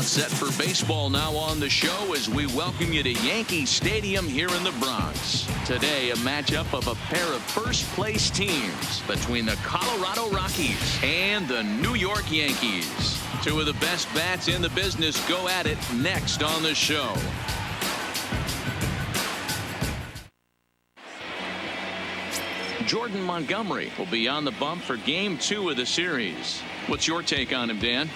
about set for baseball now on the show as we welcome you to Yankee Stadium here in the Bronx. Today, a matchup of a pair of first-place teams between the Colorado Rockies and the New York Yankees. Two of the best bats in the business go at it next on the show. Jordan Montgomery will be on the bump for Game 2 of the series. What's your take on him, Dan?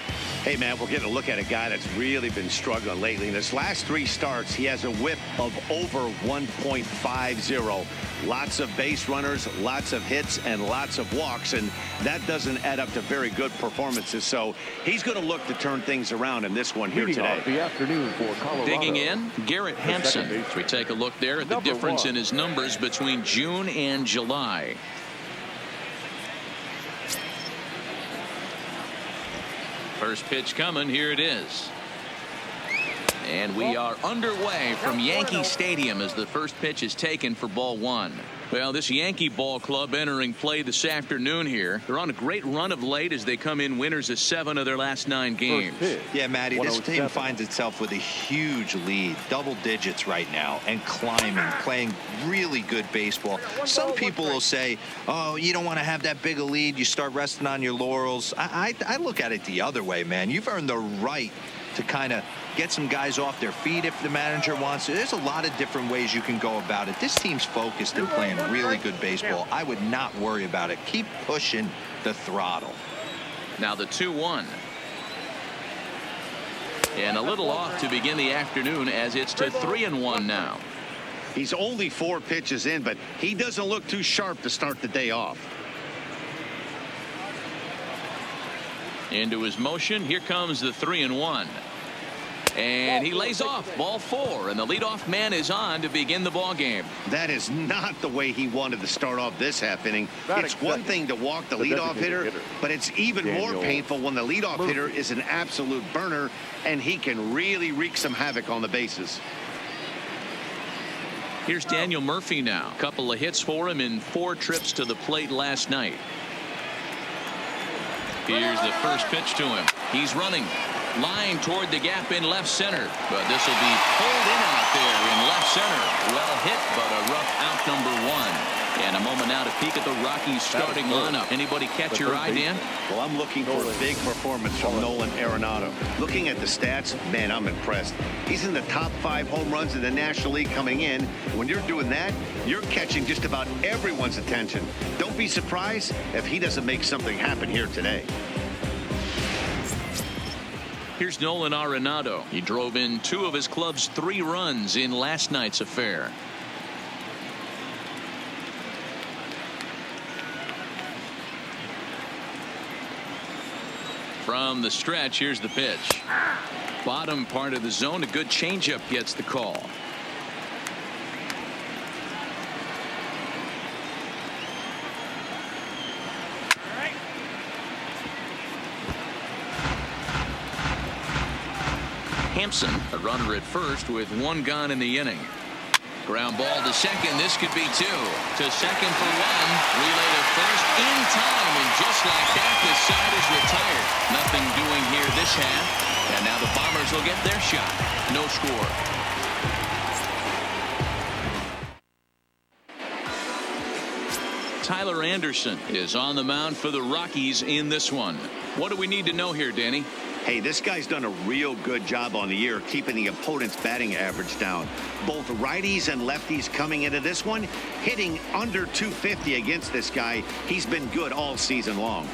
Hey, man, we're getting a look at a guy that's really been struggling lately. In his last 3 starts, he has a whip of over 1.50. Lots of base runners, lots of hits, and lots of walks, and that doesn't add up to very good performances. So he's going to look to turn things around in this one here today. The afternoon for Colorado. Digging in, Garrett Hampson. We take a look there at the difference in his numbers between June and July. First pitch coming. Here it is. And we are underway from Yankee Stadium as the first pitch is taken for ball 1. Well, this Yankee ball club entering play this afternoon here. They're on a great run of late as they come in winners of 7 of their last 9 games. Yeah, Matty, this team finds itself with a huge lead, double digits right now, and climbing, playing really good baseball. Some people will say, oh, you don't want to have that big a lead. You start resting on your laurels. I look at it the other way, man. You've earned the right to kind of get some guys off their feet if the manager wants to. There's a lot of different ways you can go about it. This team's focused and playing really good baseball. I would not worry about it. Keep pushing the throttle. Now the 2-1. And a little off to begin the afternoon as it's to 3-1 now. He's only 4 pitches in, but he doesn't look too sharp to start the day off. Into his motion. Here comes the 3-1. And he lays off ball 4, and the leadoff man is on to begin the ball game. That is not the way he wanted to start off this half inning. It's one thing to walk the leadoff hitter, but it's even more painful when the leadoff hitter is an absolute burner, and he can really wreak some havoc on the bases. Here's Daniel Murphy now. A couple of hits for him in 4 trips to the plate last night. Here's the first pitch to him. He's running. Line toward the gap in left center, but this will be pulled in out there in left center. Well hit, but a rough out number 1. And a moment now to peek at the Rockies starting lineup. Anybody catch your eye, Dan? Well, I'm looking for a big performance from Nolan Arenado. Looking at the stats, man, I'm impressed. He's in the top 5 home runs in the National League coming in. When you're doing that, you're catching just about everyone's attention. Don't be surprised if he doesn't make something happen here today. Here's Nolan Arenado. He drove in 2 of his club's 3 runs in last night's affair. From the stretch, here's the pitch. Bottom part of the zone, a good changeup gets the call. Hampson, a runner at first with 1 gone in the inning. Ground ball to second. This could be 2. To second for 1. Relay to first in time, and just like that, the side is retired. Nothing doing here this half, and now the Bombers will get their shot. No score. Tyler Anderson is on the mound for the Rockies in this one. What do we need to know here, Danny? Hey, this guy's done a real good job on the year keeping the opponent's batting average down. Both righties and lefties coming into this one, hitting under 250 against this guy. He's been good all season long.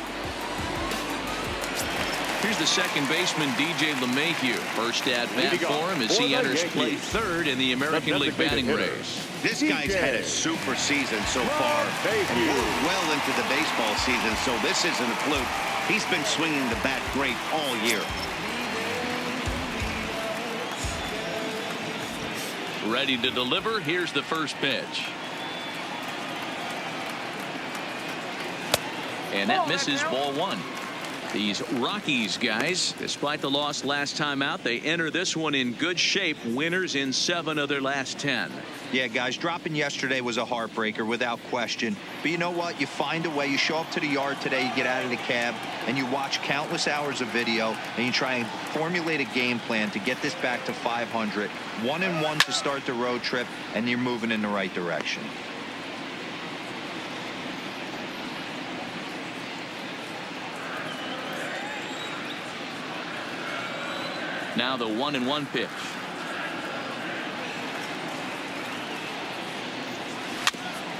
Here's the second baseman, DJ LeMahieu. First at bat for him as he enters play 3rd in the American League batting race. This guy's had a super season so far, and we're well into the baseball season, so this isn't a fluke. He's been swinging the bat great all year. Ready to deliver. Here's the first pitch. And that misses ball 1. These Rockies guys, despite the loss last time out, they enter this one in good shape. Winners in 7 of their last 10. Yeah, guys, dropping yesterday was a heartbreaker without question. But you know what? You find a way. You show up to the yard today, you get out of the cab, and you watch countless hours of video, and you try and formulate a game plan to get this back to 500. 1-1 to start the road trip, and you're moving in the right direction. Now the 1-1 pitch.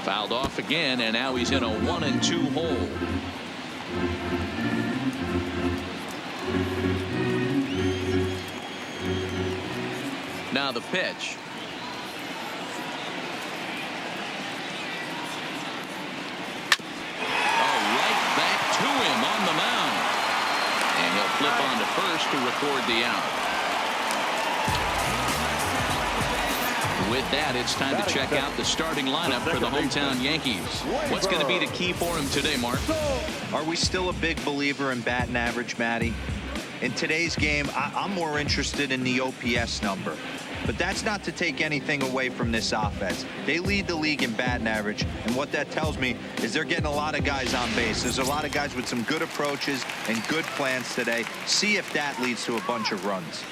Fouled off again, and now he's in a 1-2 hole. Now the pitch. Oh, right back to him on the mound. And he'll flip on to first to record the out. With that, it's time to check out the starting lineup for the hometown Yankees. What's going to be the key for him today, Mark? Are we still a big believer in batting average, Matty? In today's game, I'm more interested in the OPS number. But that's not to take anything away from this offense. They lead the league in batting average, and what that tells me is they're getting a lot of guys on base. There's a lot of guys with some good approaches and good plans today. See if that leads to a bunch of runs.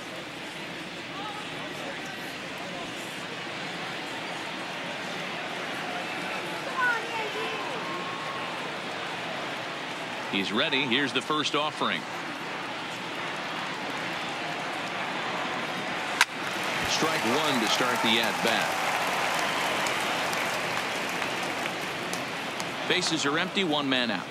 He's ready. Here's the first offering. Strike one to start the at-bat. Bases are empty, 1 man out.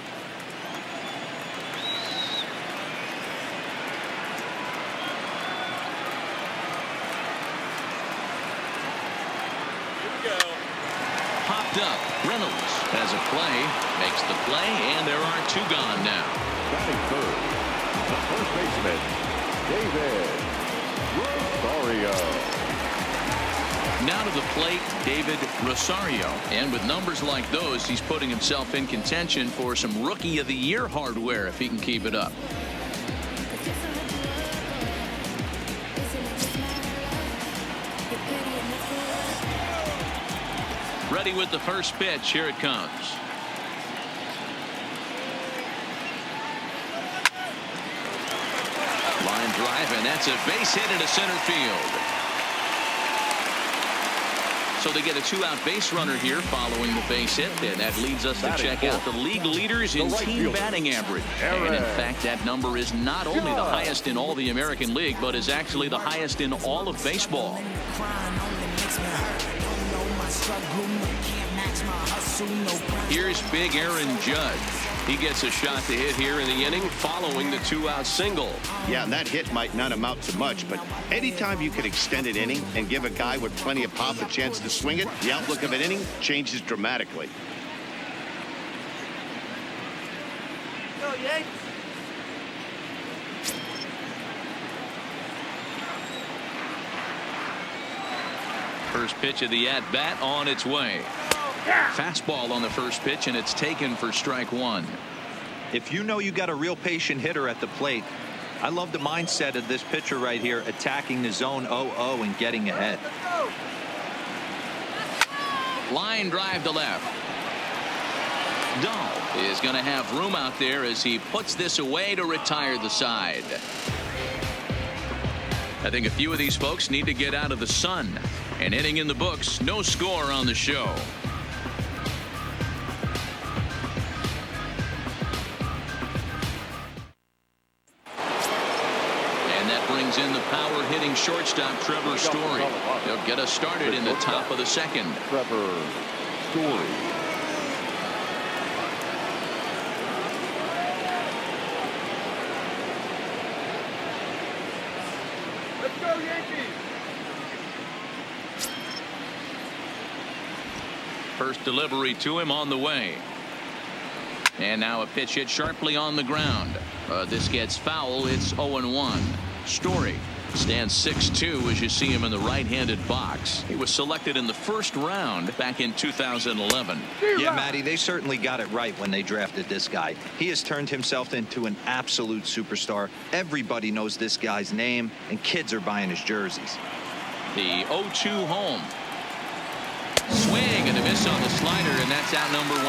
Popped up. Reynolds has a play, makes the play, and there are 2 gone now. Batting third, the first baseman, David Rosario. Now to the plate, David Rosario. And with numbers like those, he's putting himself in contention for some Rookie of the Year hardware if he can keep it up. Ready with the first pitch. Here it comes. Line drive, and that's a base hit into center field. So they get a 2-out base runner here following the base hit, and that leads us to check out the league leaders in team batting average. And in fact, that number is not only the highest in all the American League, but is actually the highest in all of baseball. Here's Big Aaron Judge. He gets a shot to hit here in the inning following the 2-out single. Yeah, and that hit might not amount to much, but anytime you can extend an inning and give a guy with plenty of pop a chance to swing it, the outlook of an inning changes dramatically. Go, Yanks! First pitch of the at-bat on its way. Fastball on the first pitch, and it's taken for strike one. If you know you got a real patient hitter at the plate, I love the mindset of this pitcher right here, attacking the zone 0-0 and getting ahead. Line drive to left. Dahl is going to have room out there as he puts this away to retire the side. I think a few of these folks need to get out of the sun. An inning in the books, no score on the show. And that brings in the power hitting shortstop Trevor Story. He'll get us started in the top of the second. Trevor Story. Let's go, Yankees! First delivery to him on the way. And now a pitch hit sharply on the ground. This gets foul. It's 0-1. Story Stands 6'2" as you see him in the right-handed box. He was selected in the first round back in 2011. Yeah, Matty, they certainly got it right when they drafted this guy. He has turned himself into an absolute superstar. Everybody knows this guy's name, and kids are buying his jerseys. The 0-2 home. Swing and a miss on the slider, and that's out number 1.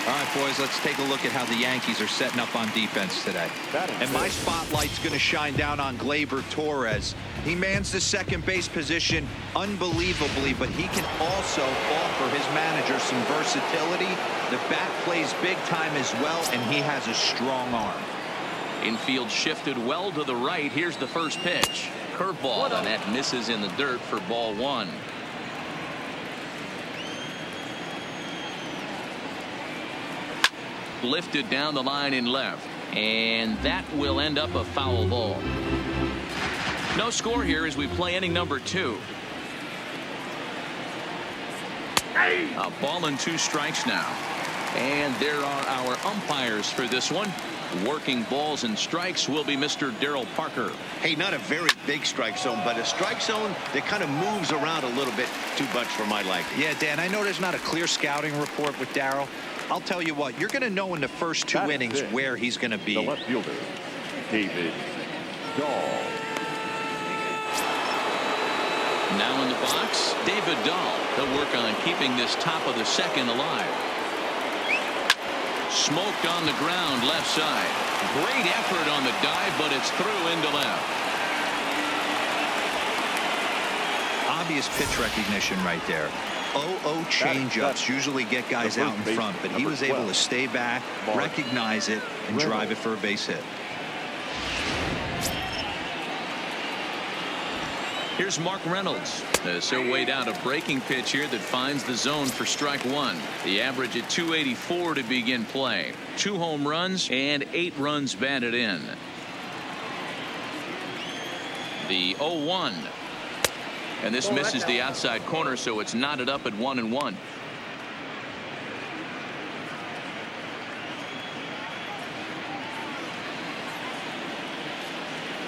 All right, boys, let's take a look at how the Yankees are setting up on defense today. And my spotlight's going to shine down on Gleyber Torres. He mans the second base position unbelievably, but he can also offer his manager some versatility. The bat plays big time as well, and he has a strong arm. Infield shifted well to the right. Here's the first pitch. Curveball, and that misses in the dirt for ball 1. Lifted down the line in left, and that will end up a foul ball. No score here as we play inning number 2. A ball and 2 strikes now, and there are our umpires for this one. Working balls and strikes will be Mr. Darryl Parker. Hey, not a very big strike zone, but a strike zone that kind of moves around a little bit too much for my liking. Yeah, Dan, I know there's not a clear scouting report with Darryl. I'll tell you what, you're going to know in the first 2 innings where he's going to be. The left fielder, David Dahl. Now in the box, David Dahl. He'll work on keeping this top of the second alive. Smoked on the ground left side. Great effort on the dive, but it's through into left. Obvious pitch recognition right there. 0-0 changeups usually get guys out in front, but he was able to stay back, recognize it, and drive it for a base hit. Here's Mark Reynolds. He'll wait out a breaking pitch here that finds the zone for strike 1. The average at 284 to begin play. 2 home runs and 8 runs batted in. The 0-1. And this misses the outside corner, so it's knotted up at 1-1.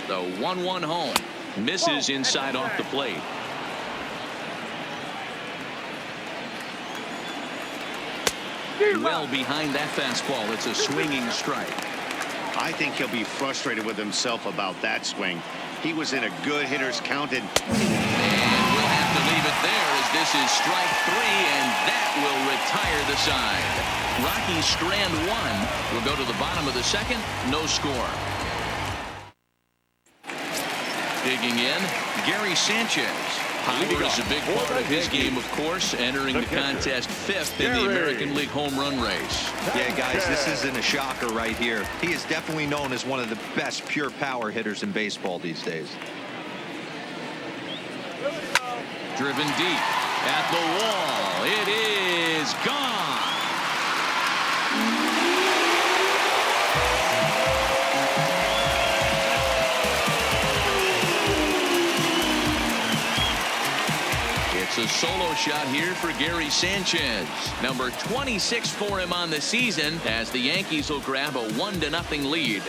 The 1-1 home. Misses inside off the plate. Well behind that fastball. It's a swinging strike. I think he'll be frustrated with himself about that swing. He was in a good hitter's counted. And we'll have to leave it there as this is strike 3, and that will retire the side. Rocky strand 1 will go to the bottom of the second. No score. Digging in, Gary Sanchez. Power is a big part of his game, of course, entering the contest 5th in the American League home run race. Yeah, guys, this isn't a shocker right here. He is definitely known as one of the best pure power hitters in baseball these days. Driven deep at the wall. It is gone. It's a solo shot here for Gary Sanchez. Number 26 for him on the season as the Yankees will grab a 1-0 lead.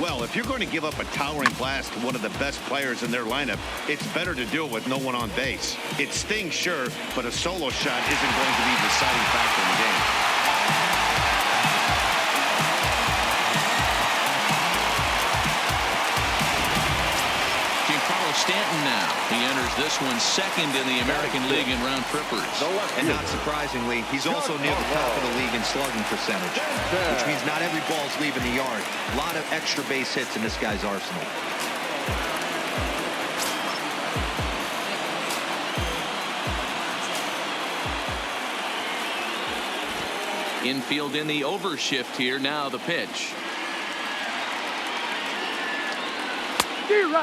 Well, if you're going to give up a towering blast to one of the best players in their lineup, it's better to do it with no one on base. It stings, sure, but a solo shot isn't going to be the deciding factor in the game. Stanton now. He enters this one second in the American League in round trippers. And not surprisingly, he's also near the top of the league in slugging percentage, which means not every ball's leaving the yard. A lot of extra base hits in this guy's arsenal. Infield in the overshift here. Now the pitch.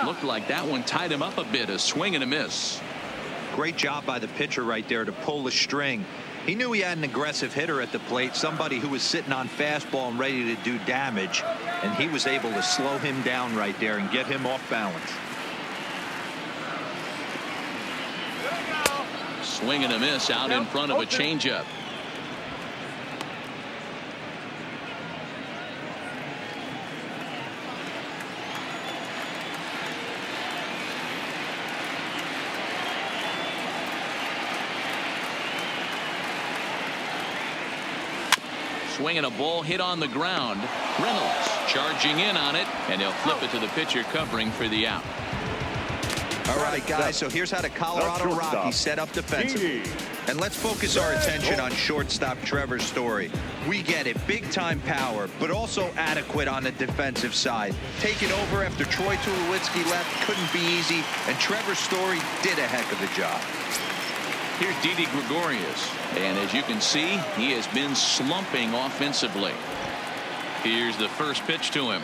Looked like that one tied him up a bit. A swing and a miss. Great job by the pitcher right there to pull the string. He knew he had an aggressive hitter at the plate, somebody who was sitting on fastball and ready to do damage, and he was able to slow him down right there and get him off balance. Swing and a miss out in front of a changeup. swinging a ball hit on the ground. Reynolds charging in on it, and he'll flip it to the pitcher covering for the out. All right, guys, so here's how the Colorado Rockies set up defensively. And let's focus our attention on shortstop Trevor Story. We get it, big-time power, but also adequate on the defensive side. Taking over after Troy Tulowitzki left couldn't be easy, and Trevor Story did a heck of a job. Here's Didi Gregorius, and as you can see, he has been slumping offensively. Here's the first pitch to him.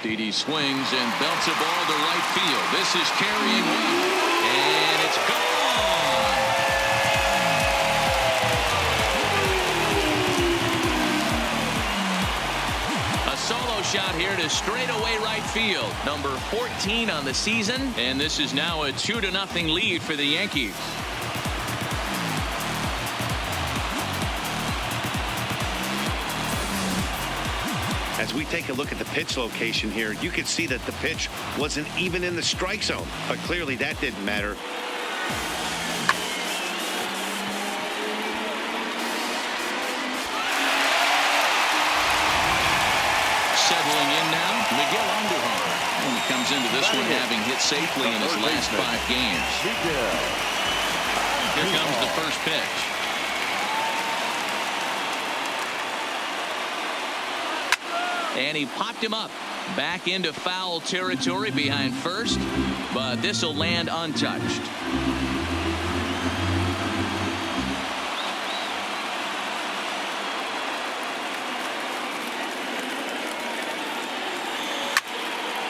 Didi swings and belts a ball to right field. This is carrying well, and it's gone. A solo shot here to straightaway right field. Number 14 on the season, and this is now a 2-0 lead for the Yankees. As we take a look at the pitch location here, you can see that the pitch wasn't even in the strike zone, but clearly that didn't matter. Settling in now, Miguel Andujar. And he comes into this one having hit safely in his last 5 games. Here comes the first pitch. And he popped him up back into foul territory behind first, but this will land untouched.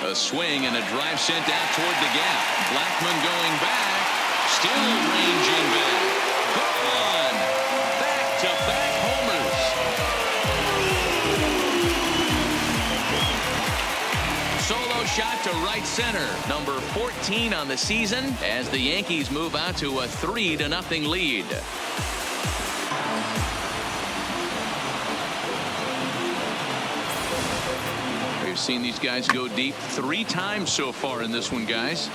A swing and a drive sent out toward the gap. Blackmon going back, still ranging back. Gone. Back-to-back homers. Solo shot to right center. Number 14 on the season as the Yankees move out to a 3-0 lead. We've seen these guys go deep 3 times so far in this one, guys.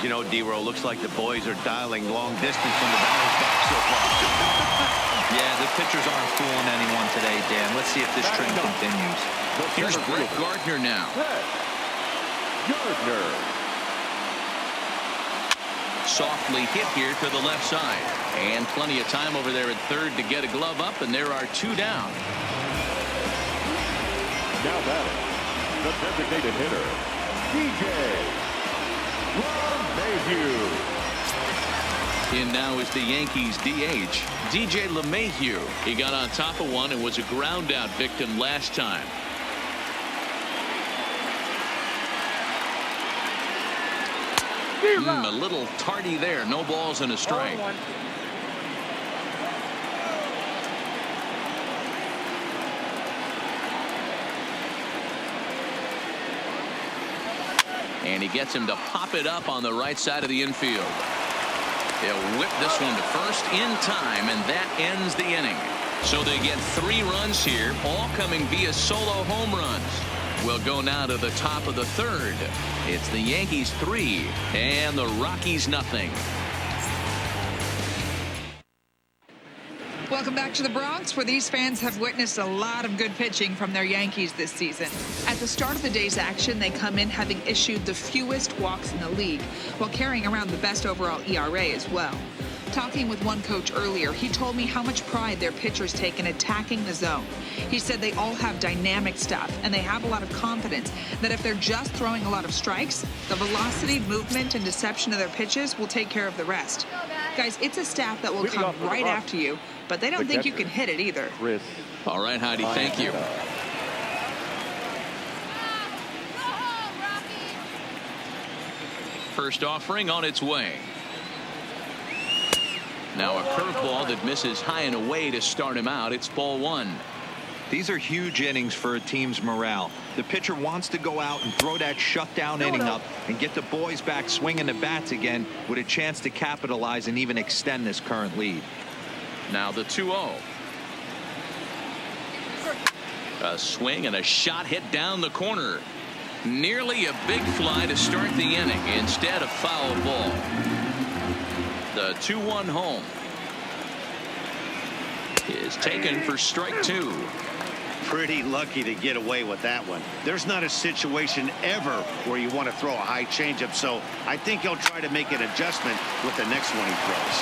You know, D-Row, looks like the boys are dialing long distance from the batter's box so far. Yeah, the pitchers aren't fooling anyone today, Dan. Let's see if this trend continues. Here's Brett Gardner now. Gardner. Softly hit here to the left side. And plenty of time over there at third to get a glove up, and there are 2 down. Now batting, the designated hitter, DJ LeMahieu. In now is the Yankees DH, DJ LeMahieu. He got on top of one and was a ground out victim last time. A little tardy there. No balls and a strike. And he gets him to pop it up on the right side of the infield. They'll whip this one to first in time, and that ends the inning. So they get 3 runs here, all coming via solo home runs. We'll go now to the top of the 3rd. It's the Yankees 3 and the Rockies nothing. Welcome back to the Bronx, where these fans have witnessed a lot of good pitching from their Yankees this season. At the start of the day's action, they come in having issued the fewest walks in the league, while carrying around the best overall ERA as well. Talking with one coach earlier, he told me how much pride their pitchers take in attacking the zone. He said they all have dynamic stuff, and they have a lot of confidence that if they're just throwing a lot of strikes, the velocity, movement, and deception of their pitches will take care of the rest. Guys, it's a staff that will come right after you, but they don't think you can hit it either. All right, Heidi, thank you. First offering on its way. Now a curveball that misses high and away to start him out. It's ball 1. These are huge innings for a team's morale. The pitcher wants to go out and throw that shutdown inning up and get the boys back swinging the bats again with a chance to capitalize and even extend this current lead. Now the 2-0. A swing and a shot hit down the corner. Nearly a big fly to start the inning. Instead, a foul ball. The 2-1 home. is taken for strike 2. Pretty lucky to get away with that one. There's not a situation ever where you want to throw a high changeup, so I think he'll try to make an adjustment with the next one he throws.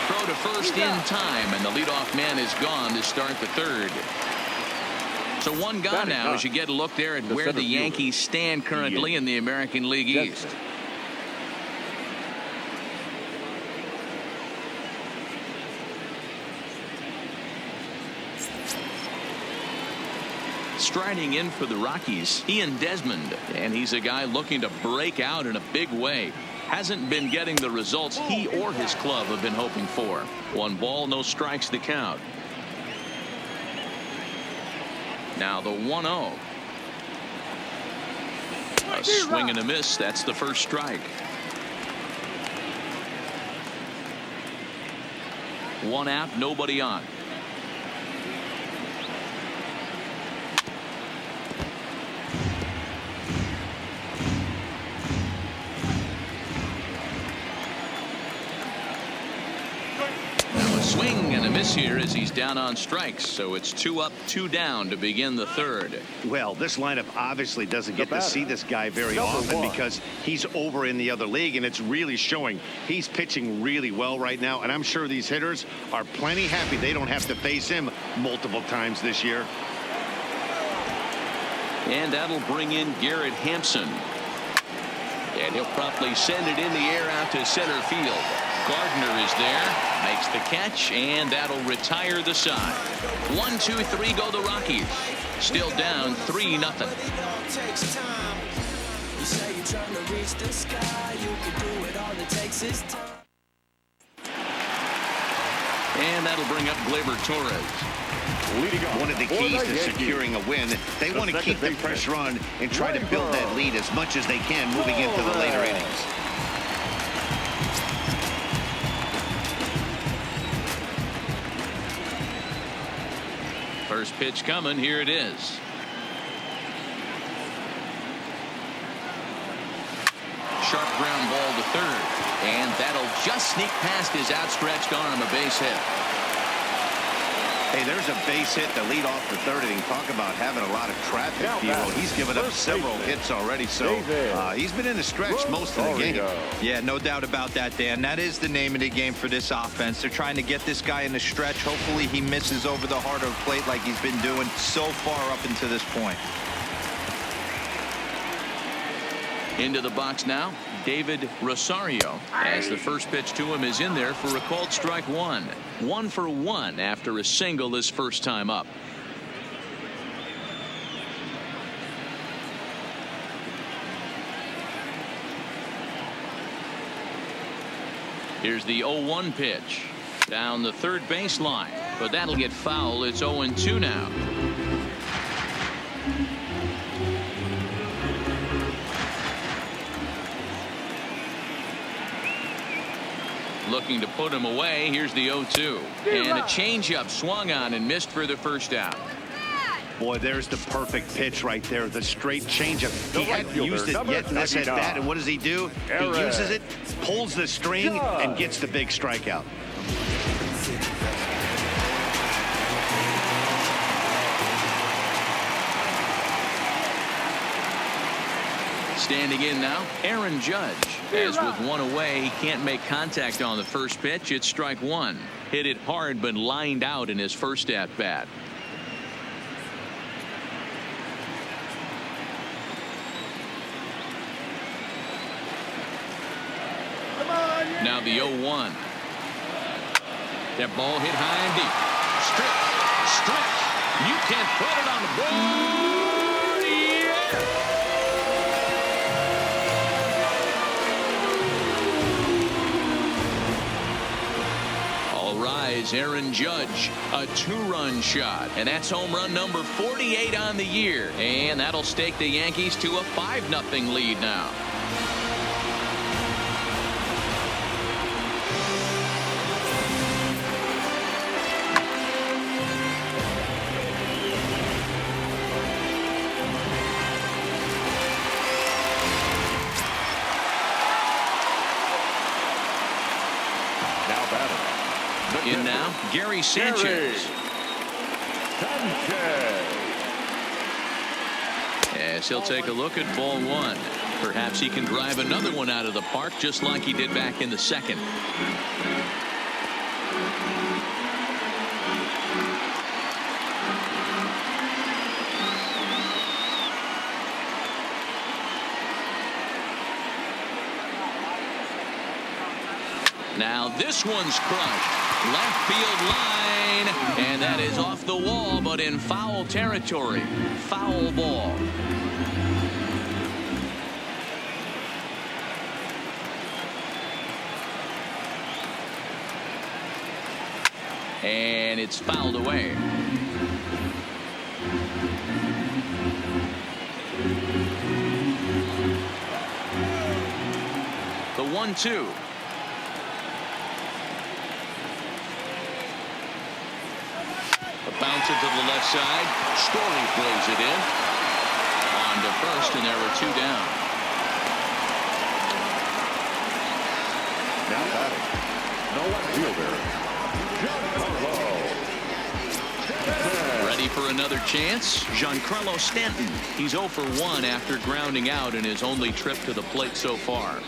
Throw to first in time, and the leadoff man is gone to start the third. So one gone now as you get a look there at where the Yankees stand currently in the American League East. Striding in for the Rockies, Ian Desmond, and he's a guy looking to break out in a big way. Hasn't been getting the results he or his club have been hoping for. 1 ball, no strikes to count. Now the 1-0. A swing and a miss. That's the first strike. 1 out, nobody on. Swing and a miss here as he's down on strikes, so it's 2 up, 2 down to begin the third. Well, this lineup obviously doesn't get to see this guy very often because he's over in the other league, and it's really showing. He's pitching really well right now, and I'm sure these hitters are plenty happy they don't have to face him multiple times this year. And that'll bring in Garrett Hampson. And he'll promptly send it in the air out to center field. Gardner is there, makes the catch, and that'll retire the side. 1, 2, 3 go the Rockies. Still down 3-0. And that'll bring up Gleyber Torres. One of the keys to securing a win, they want to keep the pressure on and try to build that lead as much as they can moving into the later innings. First pitch coming. Here it is. Sharp ground ball to third, and that'll just sneak past his outstretched arm. A base hit. Hey, there's a base hit to lead off the third inning. Talk about having a lot of traffic, Hero. He's given up several hits already, so he's been in a stretch most of the game. Yeah, no doubt about that, Dan. That is the name of the game for this offense. They're trying to get this guy in the stretch. Hopefully he misses over the heart of the plate like he's been doing so far up until this point. Into the box now, David Rosario, as the first pitch to him is in there for a called strike 1. 1 for 1 after a single his first time up. Here's the 0-1 pitch down the third baseline, but that'll get foul. It's 0-2 now. Looking to put him away. Here's the 0-2. And a changeup swung on and missed for the first out. Boy, there's the perfect pitch right there. The straight changeup. He hadn't used it yet in this at bat. And what does he do? He uses it, pulls the string, and gets the big strikeout. Standing in now, Aaron Judge. As with 1 away, he can't make contact on the first pitch. It's strike 1. Hit it hard, but lined out in his first at bat. Now the 0-1. That ball hit high and deep. Stretch. You can't put it on the board. Rise, Aaron Judge, a 2-run shot, and that's home run number 48 on the year, and that'll stake the Yankees to a 5-0 lead now. In now, Gary Sanchez. As he'll take a look at ball one. Perhaps he can drive another one out of the park just like he did back in the second. Now this one's crushed. Left field line, and that is off the wall, but in foul territory. Foul ball. And it's fouled away. The 1-2. Bounce it to the left side. Story plays it in. On to first, and there are two down. Now batting, no outfielder, Ready for another chance? Giancarlo Stanton. He's 0 for 1 after grounding out in his only trip to the plate so far.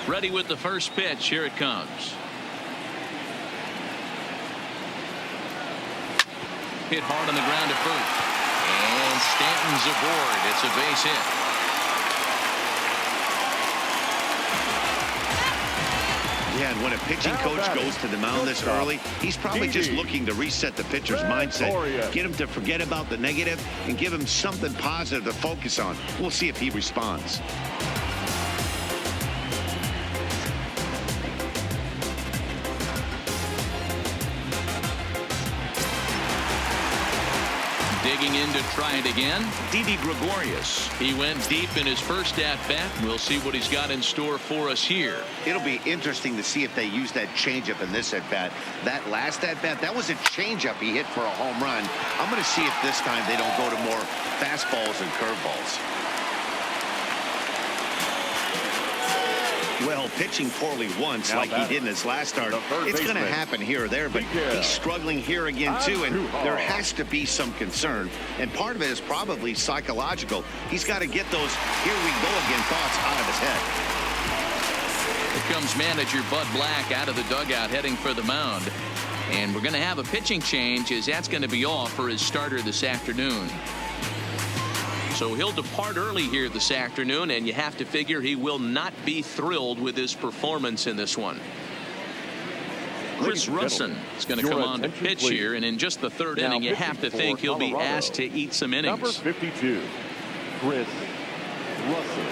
Ready with the first pitch. Here it comes. Hit hard on the ground to first. And Stanton's aboard. It's a base hit. Yeah, and when a pitching coach goes to the mound this early, he's probably just looking to reset the pitcher's mindset, get him to forget about the negative, and give him something positive to focus on. We'll see if he responds. Digging in to try it again, Didi Gregorius. He went deep in his first at-bat. We'll see what he's got in store for us here. It'll be interesting to see if they use that changeup in this at-bat. That last at-bat, that was a changeup he hit for a home run. I'm going to see if this time they don't go to more fastballs and curveballs. Well, pitching poorly once like he did in his last start, it's going to happen here or there, but he's struggling here again too, and there has to be some concern, and part of it is probably psychological. He's got to get those here we go again thoughts out of his head. Here comes manager Bud Black out of the dugout heading for the mound, and we're going to have a pitching change as that's going to be all for his starter this afternoon. So he'll depart early here this afternoon, and you have to figure he will not be thrilled with his performance in this one. Chris Russin is going to come on to pitch here, and in just the third inning, you have to think he'll be asked to eat some innings. Number 52, Chris Russin.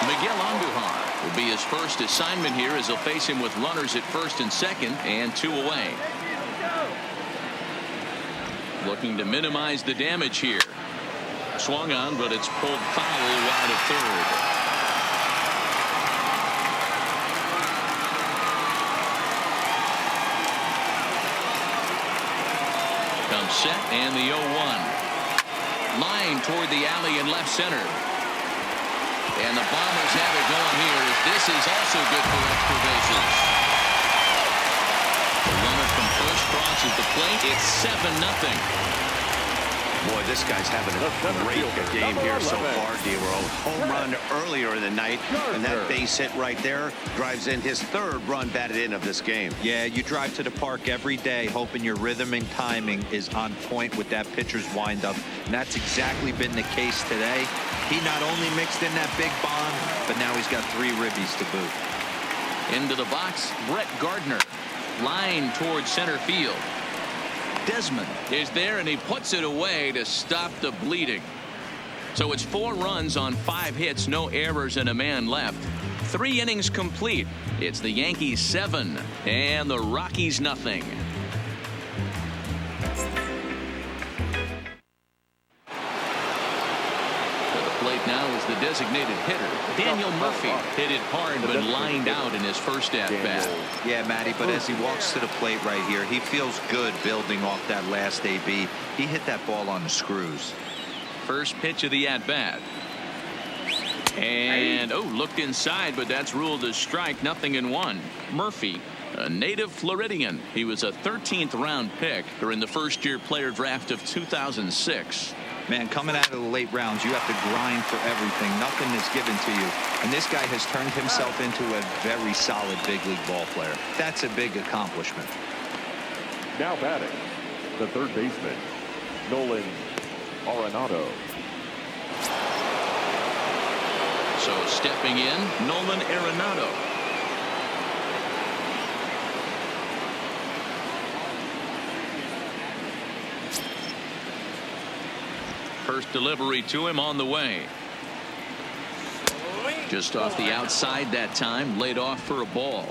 Miguel Andujar will be his first assignment here as he'll face him with runners at first and second and 2 away. Looking to minimize the damage here. Swung on, but it's pulled foul wide of third. Comes set and the 0-1. Line toward the alley in left center. And the Bombers have it going here. This is also good for extra bases. The runner from first crosses the plate. It's 7-0. Boy, this guy's having a great game here so far, D-Roll. Home run earlier in the night, and that base hit right there drives in his 3rd run batted in of this game. Yeah, you drive to the park every day hoping your rhythm and timing is on point with that pitcher's windup, and that's exactly been the case today. He not only mixed in that big bomb, but now he's got 3 ribbies to boot. Into the box, Brett Gardner. Line towards center field. Desmond is there, and he puts it away to stop the bleeding. So it's 4 runs on 5 hits, no errors, and a man left. 3 innings complete. It's the Yankees 7 and the Rockies nothing. Now is the designated hitter. Daniel Murphy hit it hard but lined out in his first at-bat. Yeah, Matty, but as he walks to the plate right here, he feels good building off that last AB. He hit that ball on the screws. First pitch of the at-bat. And, oh, looked inside, but that's ruled a strike. 0-1. Murphy, a native Floridian. He was a 13th round pick during the first-year player draft of 2006. Man, coming out of the late rounds, you have to grind for everything. Nothing is given to you. And this guy has turned himself into a very solid big league ball player. That's a big accomplishment. Now batting, the third baseman, Nolan Arenado. So stepping in, Nolan Arenado. First delivery to him on the way. Just off the outside that time, laid off for a ball.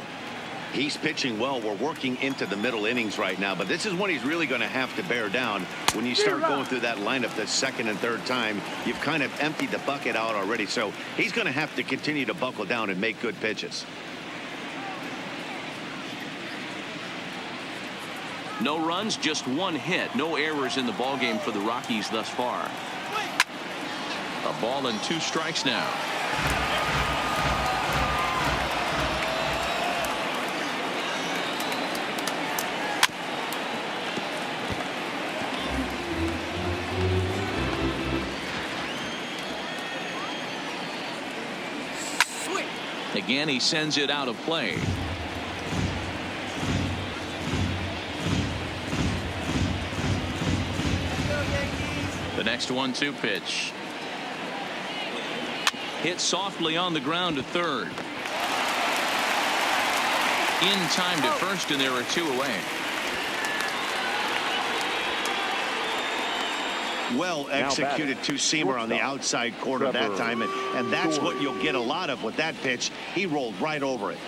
He's pitching well. We're working into the middle innings right now, but this is when he's really going to have to bear down. When you start going through that lineup the second and third time, you've kind of emptied the bucket out already. So he's going to have to continue to buckle down and make good pitches. No runs, just one hit. No errors in the ballgame for the Rockies thus far. A ball and 2 strikes now. Again, he sends it out of play. The next 1-2 pitch. Hit softly on the ground to third. In time to first, and there are 2 away. Well executed two-seamer on the outside corner that time, and that's what you'll get a lot of with that pitch. He rolled right over it.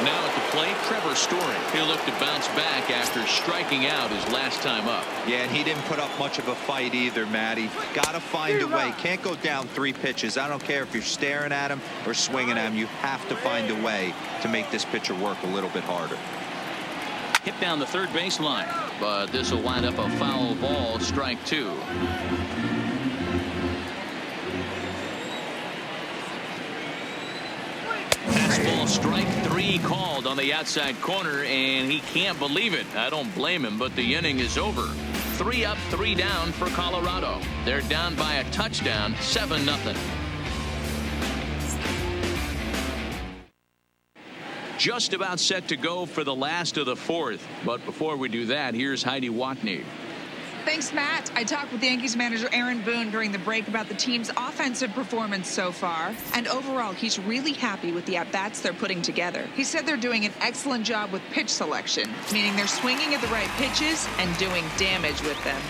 Now at the plate, Trevor Story. He'll look to bounce back after striking out his last time up. Yeah, and he didn't put up much of a fight either, Matty. Got to find a way. Can't go down 3 pitches. I don't care if you're staring at him or swinging at him. You have to find a way to make this pitcher work a little bit harder. Hit down the third baseline, but this will wind up a foul ball, strike 2. Fastball strike 3 called on the outside corner, and he can't believe it. I don't blame him, but the inning is over. 3 up, 3 down for Colorado. They're down by a touchdown, 7-0. Just about set to go for the last of the 4th. But before we do that, here's Heidi Watney. Thanks, Matt. I talked with Yankees manager Aaron Boone during the break about the team's offensive performance so far. And overall, he's really happy with the at-bats they're putting together. He said they're doing an excellent job with pitch selection, meaning they're swinging at the right pitches and doing damage with them.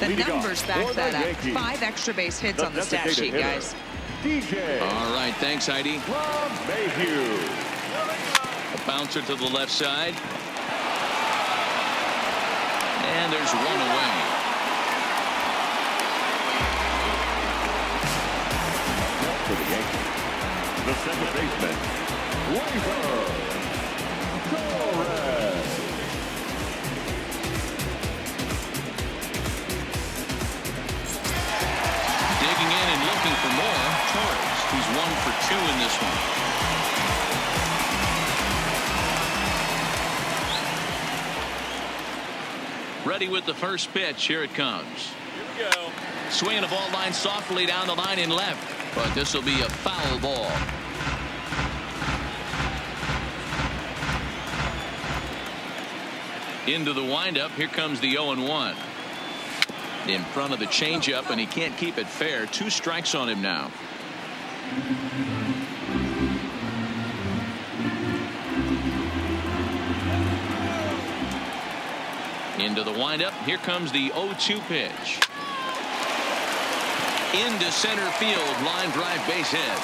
The numbers back that up. 5 extra base hits on the stat sheet, guys. DJ. All right, thanks, Heidi. Mayhew. A bouncer to the left side. And there's 1 away. For the Yankees, the second baseman, Torres. Digging in and looking for more. Torres, he's 1 for 2 in this one. Ready with the first pitch. Here it comes. Here we go. Swinging a ball line softly down the line in left, but this will be a foul ball. Into the windup. Here comes the 0-1. In front of the changeup, and he can't keep it fair. 2 strikes on him now. Into the windup. Here comes the 0-2 pitch. Into center field. Line drive, base hit.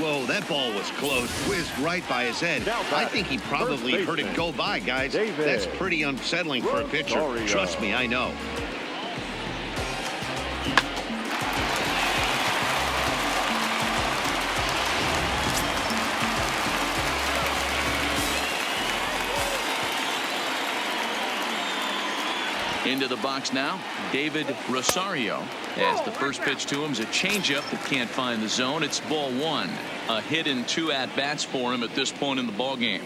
Whoa, that ball was close. Whizzed right by his head. I think he probably heard it go by, guys. That's pretty unsettling for a pitcher. Trust me, I know. Into the box now, David Rosario. As the first pitch to him is a changeup that can't find the zone. It's ball one. A hit and 2 at-bats for him at this point in the ball game.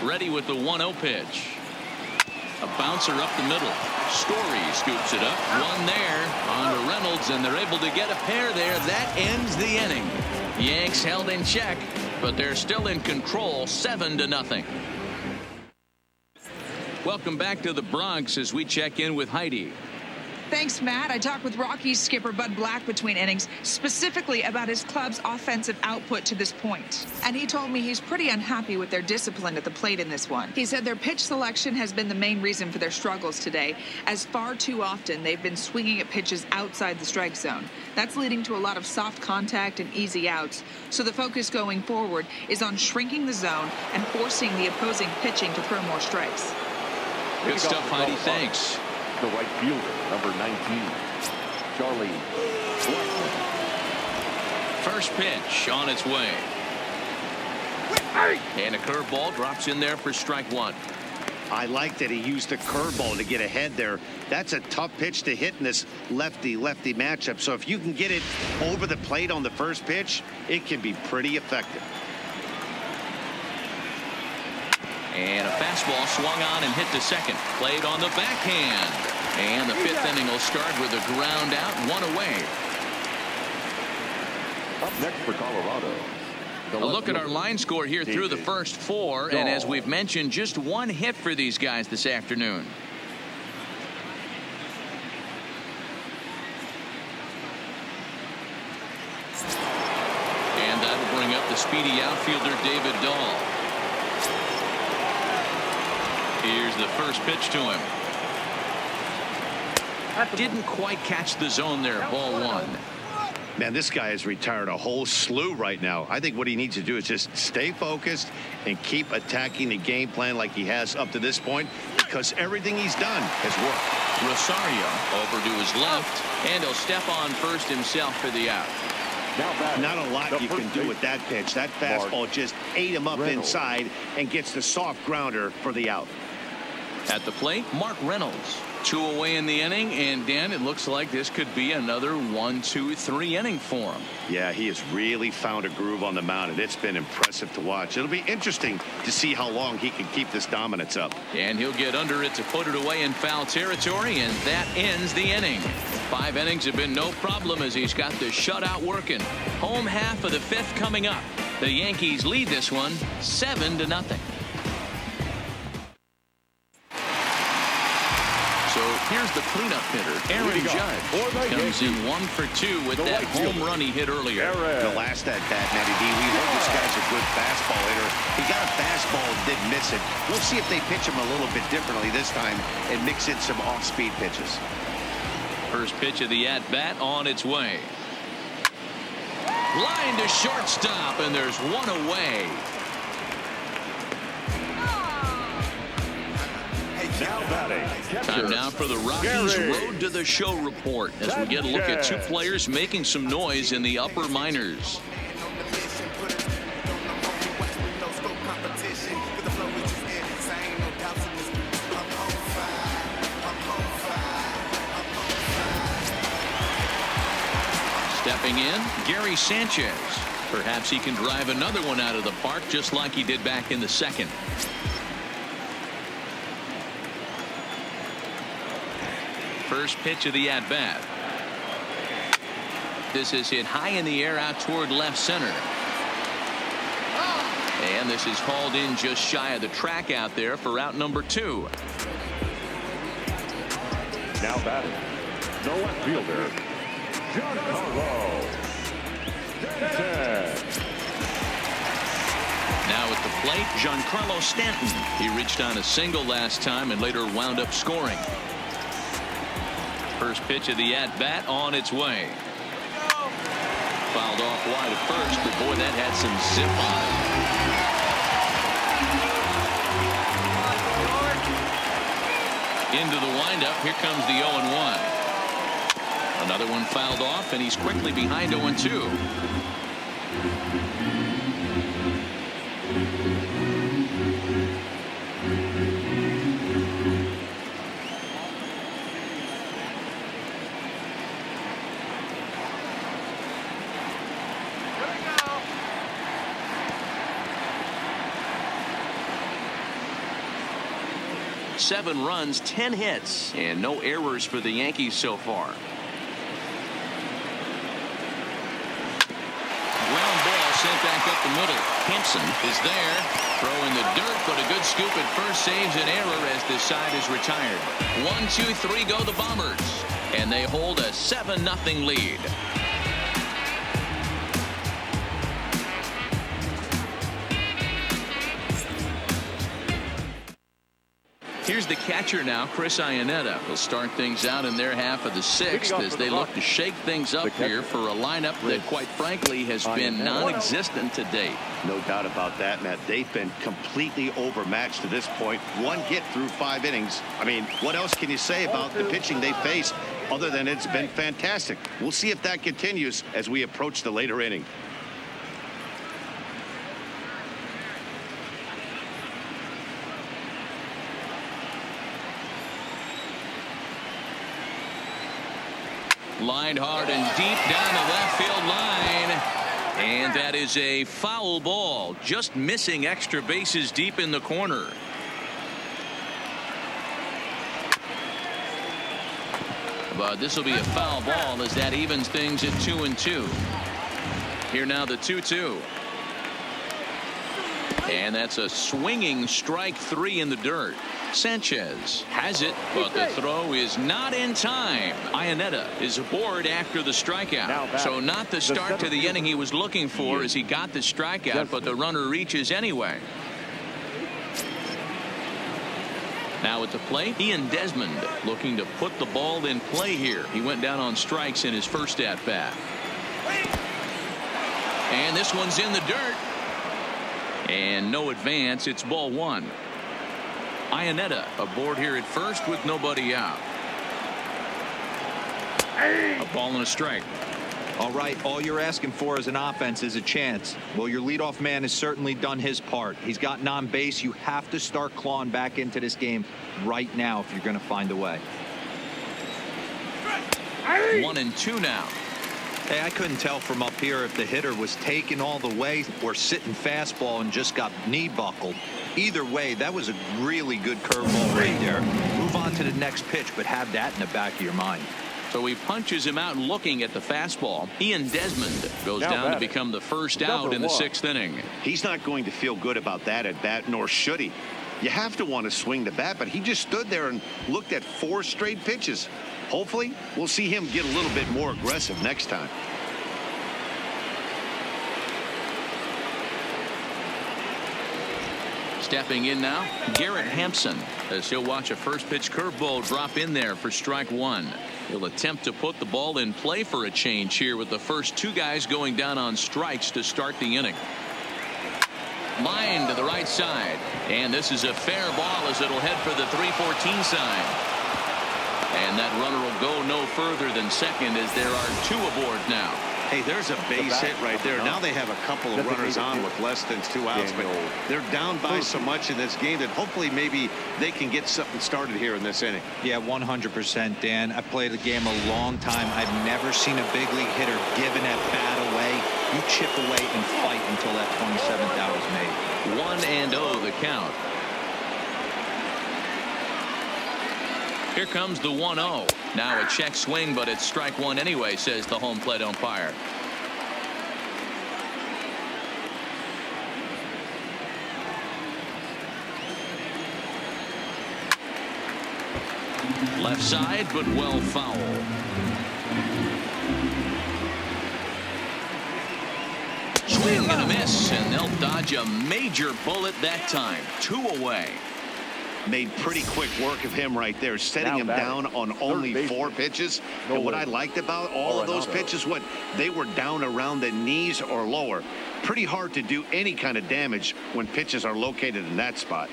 Ready with the 1-0 pitch. A bouncer up the middle. Story scoops it up. One there on to Reynolds, and they're able to get a pair there. That ends the inning. Yanks held in check, but they're still in control, 7-0. Welcome back to the Bronx as we check in with Heidi. Thanks, Matt. I talked with Rockies skipper Bud Black between innings, specifically about his club's offensive output to this point. And he told me he's pretty unhappy with their discipline at the plate in this one. He said their pitch selection has been the main reason for their struggles today, as far too often they've been swinging at pitches outside the strike zone. That's leading to a lot of soft contact and easy outs. So the focus going forward is on shrinking the zone and forcing the opposing pitching to throw more strikes. Good stuff, Heidi. Thanks. The right fielder, number 19, Charlie Blackmon. First pitch on its way. And a curveball drops in there for strike one. I like that he used the curveball to get ahead there. That's a tough pitch to hit in this lefty-lefty matchup. So if you can get it over the plate on the first pitch, it can be pretty effective. And a fastball swung on and hit to second. Played on the backhand. And the 5th inning will start with a ground out, 1 away. Up next for Colorado. A look at our line score here through the first 4. And as we've mentioned, just 1 hit for these guys this afternoon. And that'll bring up the speedy outfielder David Dahl. Here's the first pitch to him. Didn't quite catch the zone there. Ball 1. Man, this guy has retired a whole slew right now. I think what he needs to do is just stay focused and keep attacking the game plan like he has up to this point, because everything he's done has worked. Rosario over to his left, and he'll step on first himself for the out. Not a lot you can do with that pitch. That fastball just ate him up inside and gets the soft grounder for the out. At the plate, Mark Reynolds. 2 away in the inning, and Dan, it looks like this could be another 1, 2, 3 inning for him. Yeah, he has really found a groove on the mound, and it's been impressive to watch. It'll be interesting to see how long he can keep this dominance up. And he'll get under it to put it away in foul territory, and that ends the inning. 5 innings have been no problem as he's got the shutout working. Home half of the 5th coming up. The Yankees lead this one 7-0. So here's the cleanup hitter, Aaron Judge. Comes in 1 for 2 with that home run he hit earlier. The last at bat, Matty D, we heard this guy's a good fastball hitter. He got a fastball and didn't miss it. We'll see if they pitch him a little bit differently this time and mix in some off-speed pitches. First pitch of the at-bat on its way. Line to shortstop, and there's 1 away. Time now for the Rockies Road to the Show report as we get a look at 2 players making some noise in the upper minors. Stepping in, Gary Sanchez. Perhaps he can drive another one out of the park just like he did back in the 2nd. First pitch of the at-bat. This is hit high in the air out toward left center. And this is hauled in just shy of the track out there for out number 2. Now batting, the left fielder, Giancarlo Stanton. Now at the plate, Giancarlo Stanton. He reached on a single last time and later wound up scoring. First pitch of the at-bat on its way. Fouled off wide at first, but boy, that had some zip on it. Into the windup, here comes the 0-1. Another one fouled off, and he's quickly behind 0-2. 7 runs, 10 hits, and no errors for the Yankees so far. Ground ball sent back up the middle. Hampson is there, throwing the dirt, but a good scoop at first saves an error as this side is retired. 1, 2, 3 go the Bombers, and they hold a 7-0 lead. Here's the catcher now, Chris Iannetta. Will start things out in their half of the 6th as they look to shake things up here for a lineup that, quite frankly, has been non-existent to date. No doubt about that, Matt. They've been completely overmatched to this point. 1 hit through 5 innings. I mean, what else can you say about the pitching they faced other than it's been fantastic? We'll see if that continues as we approach the later inning. Lined hard and deep down the left field line. And that is a foul ball. Just missing extra bases deep in the corner. But this will be a foul ball as that evens things at 2-2. Here now the 2-2. And that's a swinging strike 3 in the dirt. Sanchez has it, but the throw is not in time. Iannetta is aboard after the strikeout. So not the start to the inning he was looking for as he got the strikeout, but the runner reaches anyway. Now at the plate, Ian Desmond looking to put the ball in play here. He went down on strikes in his first at bat. And this one's in the dirt. And no advance. It's ball 1. Iannetta aboard here at first with nobody out. A ball and a strike. All right, all you're asking for as an offense is a chance. Well, your leadoff man has certainly done his part. He's gotten on base. You have to start clawing back into this game right now if you're going to find a way. 1-2 now. Hey, I couldn't tell from up here if the hitter was taking all the way or sitting fastball and just got knee buckled. Either way, that was a really good curveball right there. Move on to the next pitch, but have that in the back of your mind. So he punches him out looking at the fastball. Ian Desmond goes down to become the first out in the 6th inning. He's not going to feel good about that at bat, nor should he. You have to want to swing the bat, but he just stood there and looked at 4 straight pitches. Hopefully, we'll see him get a little bit more aggressive next time. Stepping in now, Garrett Hampson, as he'll watch a first pitch curveball drop in there for strike 1. He'll attempt to put the ball in play for a change here with the first 2 guys going down on strikes to start the inning. Line to the right side, and this is a fair ball as it'll head for the 3-14 sign. And that runner will go no further than second as there are 2 aboard now. Hey, there's a base hit right there. Now they have a couple of runners on with less than 2 outs, but they're down by so much in this game that hopefully maybe they can get something started here in this inning. Yeah, 100%, Dan. I played the game a long time. I've never seen a big league hitter give an at-bat away. You chip away and fight until that 27th out is made. 1-0 the count. Here comes the 1-0. Now a check swing, but it's strike 1 anyway, says the home plate umpire. Left side, but well foul. Swing and a miss, and they'll dodge a major bullet that time. 2 away. Made pretty quick work of him right there, setting him down on only 4 pitches. And what I liked about all of those pitches, they were down around the knees or lower. Pretty hard to do any kind of damage when pitches are located in that spot.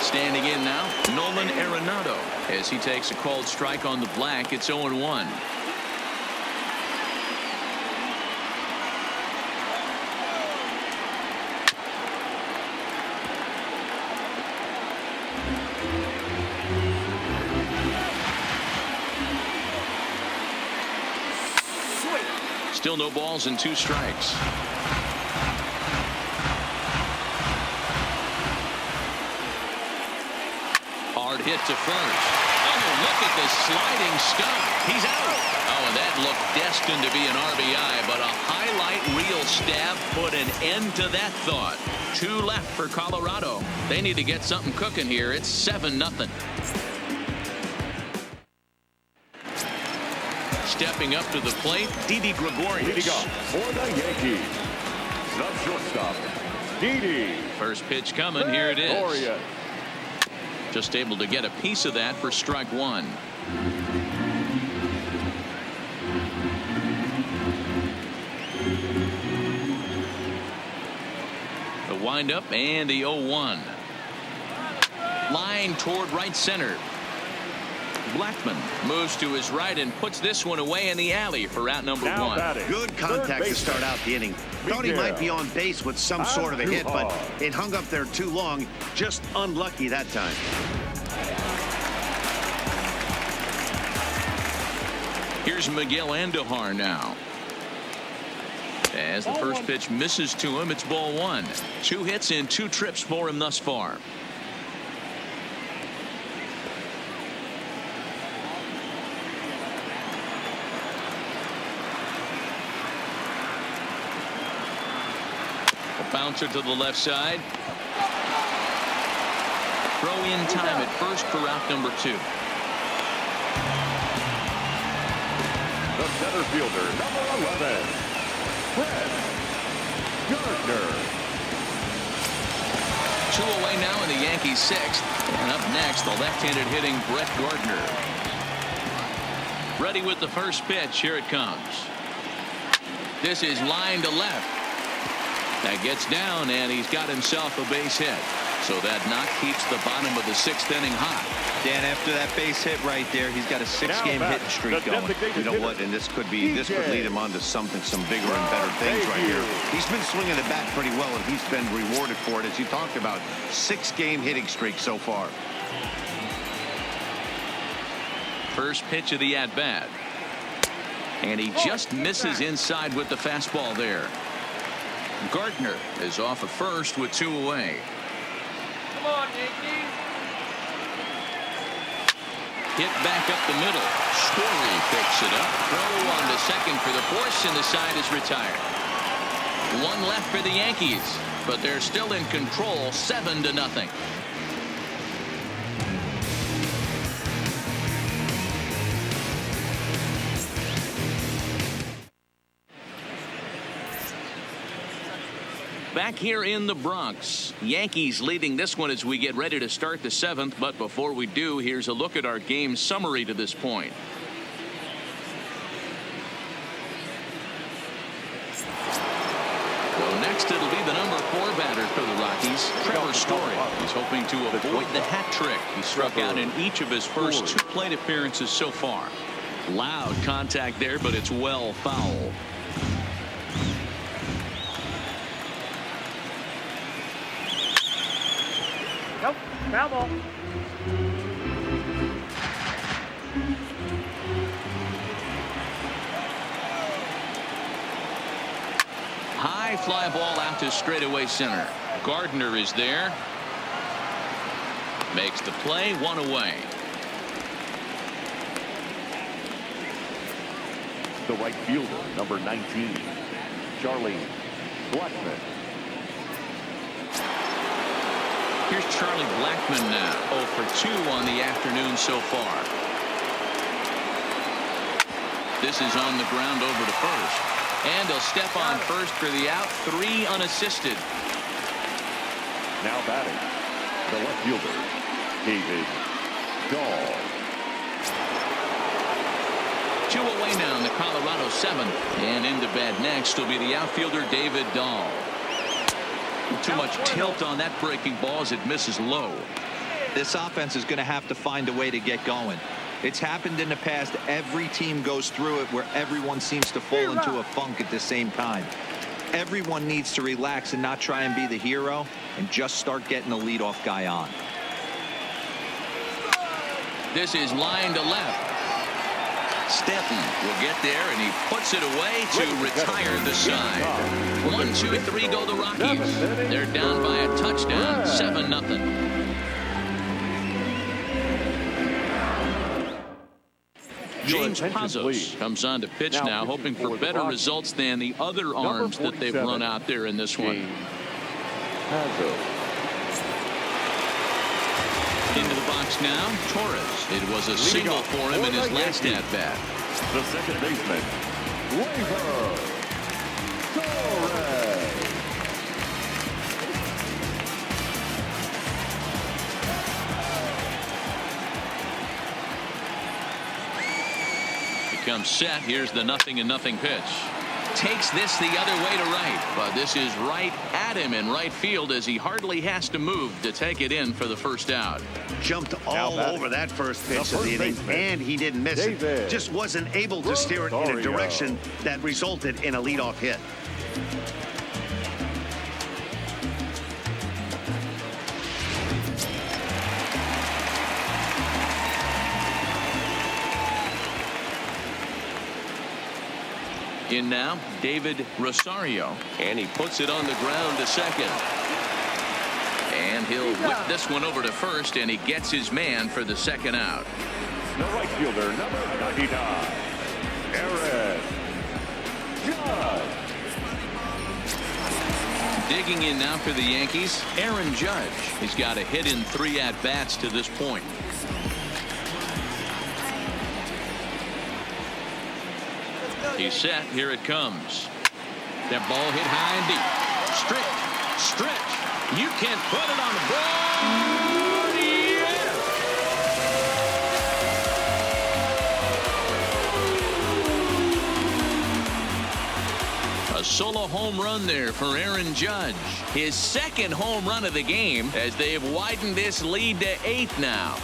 Standing in now, Nolan Arenado as he takes a called strike on the black. It's 0-1. Still no balls and 2 strikes. hit to first. Oh, look at the sliding stop. He's out. Oh, and that looked destined to be an RBI, but a highlight reel stab put an end to that thought. 2 left for Colorado. They need to get something cooking here. It's 7-0. Stepping up to the plate, Didi Gregorius. Leading up for the Yankees, the shortstop, Didi. First pitch coming. Here it is. Gregorius. Just able to get a piece of that for strike 1. The windup and the 0-1. Line toward right center. Blackman moves to his right and puts this one away in the alley for out number 1. Good contact to start out the inning. Thought he might be on base with some sort of a hit, but it hung up there too long. Just unlucky that time. Here's Miguel Andujar now. As the first pitch misses to him, it's ball 1. 2 hits in 2 trips for him thus far. A bouncer to the left side. Throw in time at first for out number 2. The center fielder, number 11, Brett Gardner. 2 away now in the Yankees' 6th. And up next, the left-handed hitting Brett Gardner. Ready with the first pitch. Here it comes. This is line to left. That gets down, and he's got himself a base hit. So that knock keeps the bottom of the 6th inning hot. Dan, after that base hit right there, he's got a 6-game hitting streak going. You know what? And this could lead him on to some bigger and better things right here. He's been swinging the bat pretty well, and he's been rewarded for it, as you talked about. 6-game hitting streak so far. First pitch of the at-bat. And he just misses inside with the fastball there. Gardner is off at first with 2 away. Come on, Yankees. Hit back up the middle. Story picks it up. Throw on to second for the force, and the side is retired. 1 left for the Yankees, but they're still in control, 7-0. Back here in the Bronx, Yankees leading this one as we get ready to start the 7th. But before we do, here's a look at our game summary to this point. Well, next it'll be the number 4 batter for the Rockies, Trevor Story. He's hoping to avoid the hat trick. He struck out in each of his first 2 plate appearances so far. Loud contact there, but it's well foul. Nope, foul ball. High fly ball out to straightaway center. Gardner is there. Makes the play, 1 away. The right fielder, number 19, Charlie Blackman. Here's Charlie Blackman now. 0 for 2 on the afternoon so far. This is on the ground over to first. And he'll step on first for the out. 3 unassisted. Now batting, the left fielder, David Dahl. 2 away now in the Colorado 7th. And into bat next will be the outfielder David Dahl. Too much tilt on that breaking ball as it misses low. This offense is going to have to find a way to get going. It's happened in the past. Every team goes through it where everyone seems to fall into a funk at the same time. Everyone needs to relax and not try and be the hero and just start getting the leadoff guy on. This is line to left. Stanton will get there, and he puts it away to retire the side. 1, 2, 3 go the Rockies. They're down by a touchdown, 7-0. James attention, Pazos please. comes on to pitch now, Now hoping pitching for for the better Rockies, results than the other arms that they've 47, run out there in this one. James Pazos. Into the box now, Torres. It was a single for him in his last at-bat. The second baseman, Torres. Comes set. Here's the 0-0 pitch. Takes this the other way to right, but this is right at him in right field as he hardly has to move to take it in for the first out. Jumped all over that first pitch of the inning, and he didn't miss it. Just wasn't able to steer it in a direction that resulted in a leadoff hit. In now, David Rosario, and he puts it on the ground to second. And he'll whip this one over to first, and he gets his man for the second out. The right fielder, number 99, Aaron Judge. Digging in now for the Yankees, Aaron Judge. He's got a hit in 3 at-bats to this point. He's set. Here it comes. That ball hit high and deep. Stretch. You can't put it on the board. Yeah! A solo home run there for Aaron Judge. His second home run of the game as they've widened this lead to 8 now.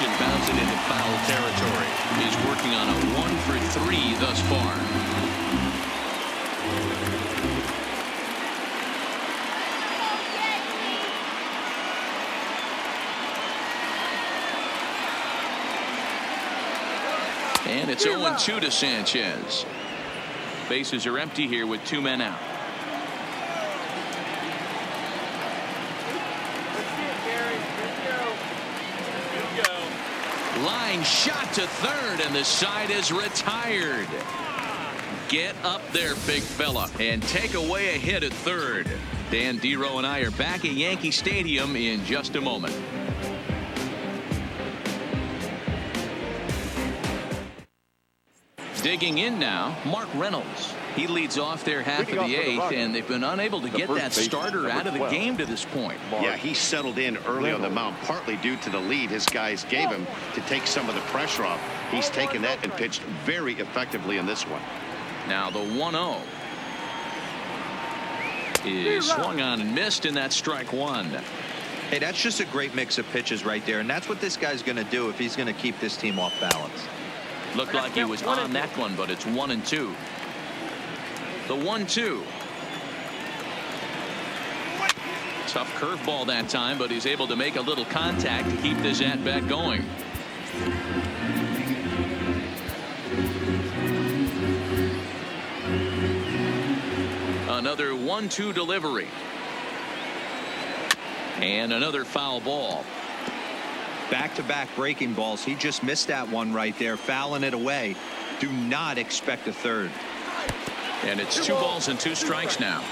And bounce it into foul territory. He's working on a 1-for-3 thus far. And it's 0-2 to Sanchez. Bases are empty here with 2 men out. Line shot to third, and the side is retired. Get up there, big fella, and take away a hit at third. Dan Dero and I are back at Yankee Stadium in just a moment. Digging in now, Mark Reynolds. He leads off their half of the 8th, and they've been unable to get that starter out of the game to this point. Yeah, he settled in early on the mound, partly due to the lead his guys gave him to take some of the pressure off. He's taken that and pitched very effectively in this one. Now the 1-0 is swung on and missed, and that's strike 1. Hey, that's just a great mix of pitches right there, and that's what this guy's going to do if he's going to keep this team off balance. Looked like he was on that one, but it's 1-2. The 1-2. Tough curveball that time, but he's able to make a little contact to keep this at-bat going. Another 1-2 delivery. And another foul ball. Back-to-back breaking balls. He just missed that one right there, fouling it away. Do not expect a third. And it's 2 balls and 2 strikes now.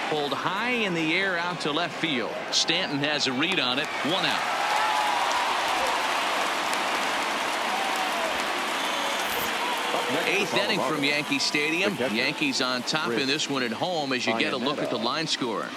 Pulled high in the air out to left field. Stanton has a read on it. 1 out. Eighth inning from Yankee Stadium. Yankees on top in this one at home as you get a look at the line score.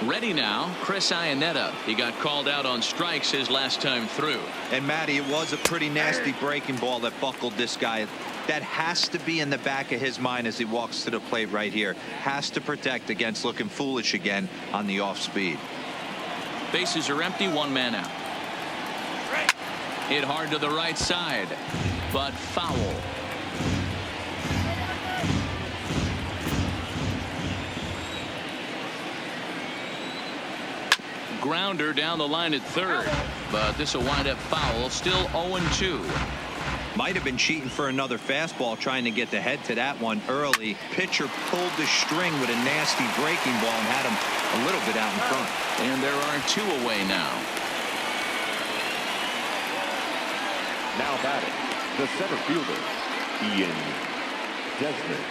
Ready now, Chris Iannetta. He got called out on strikes his last time through. And Matty, it was a pretty nasty breaking ball that buckled this guy That has to be in the back of his mind as he walks to the plate right here. Has to protect against looking foolish again on the off speed. Bases are empty, one man out. Hit hard to the right side, but foul. Grounder down the line at third, but this will wind up foul. Still 0-2. Might have been cheating for another fastball, trying to get the head to that one early. Pitcher pulled the string with a nasty breaking ball and had him a little bit out in front. And there are 2 away now. Now batting, the center fielder, Ian Desmond.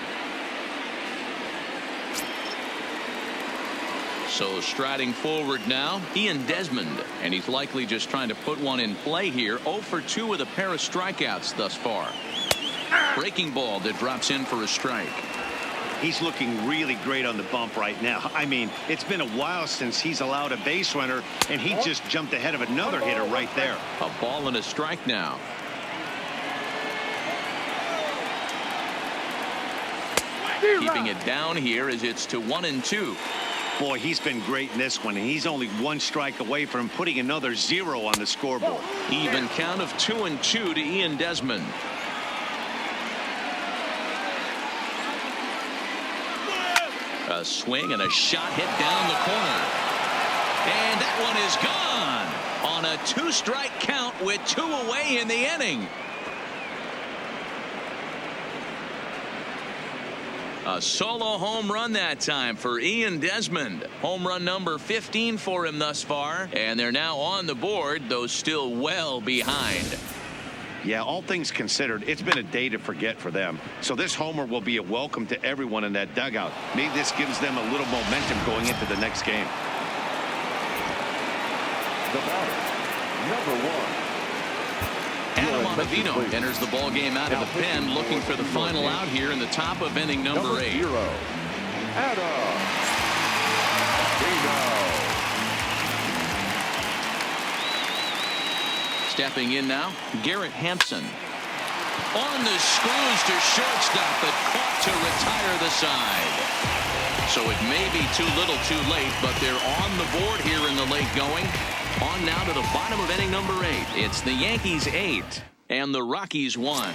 So striding forward now, Ian Desmond, and he's likely just trying to put one in play here. 0 for 2 with a pair of strikeouts thus far. Breaking ball that drops in for a strike. He's looking really great on the bump right now. I mean, it's been a while since he's allowed a base runner, and he just jumped ahead of another hitter right there. A ball and a strike now. Keeping it down here as it's to 1-2. Boy, he's been great in this one, and he's only 1 strike away from putting another 0 on the scoreboard. Even count of 2-2 to Ian Desmond. A swing and a shot hit down the corner. And that one is gone on a 2-strike count with 2 away in the inning. A solo home run that time for Ian Desmond. Home run number 15 for him thus far. And they're now on the board, though still well behind. Yeah, all things considered, it's been a day to forget for them. So this homer will be a welcome to everyone in that dugout. Maybe this gives them a little momentum going into the next game. The batter, number 1. Adam Ottavino enters the ball game out of the pen, looking for the final out here in the top of inning number 8. Adam. Stepping in now, Garrett Hampson. On the screws to shortstop, but caught to retire the side. So it may be too little too late, but they're on the board here in the late going. On now to the bottom of inning number 8. It's the Yankees 8 and the Rockies 1.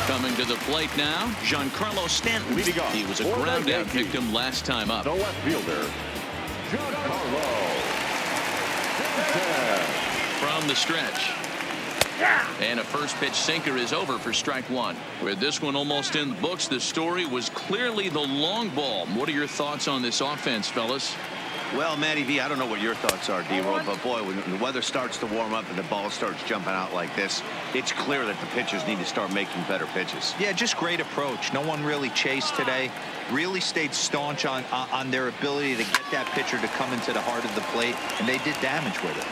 Coming to the plate now, Giancarlo Stanton. He was a ground out victim last time up. The left fielder, Giancarlo Stanton. From the stretch. And a first pitch sinker is over for strike 1. With this one almost in the books, the story was clearly the long ball. What are your thoughts on this offense, fellas? Well, Matty V, I don't know what your thoughts are, D-Roy, but boy, when the weather starts to warm up and the ball starts jumping out like this, it's clear that the pitchers need to start making better pitches. Yeah, just great approach. No one really chased today. Really stayed staunch on their ability to get that pitcher to come into the heart of the plate, and they did damage with it.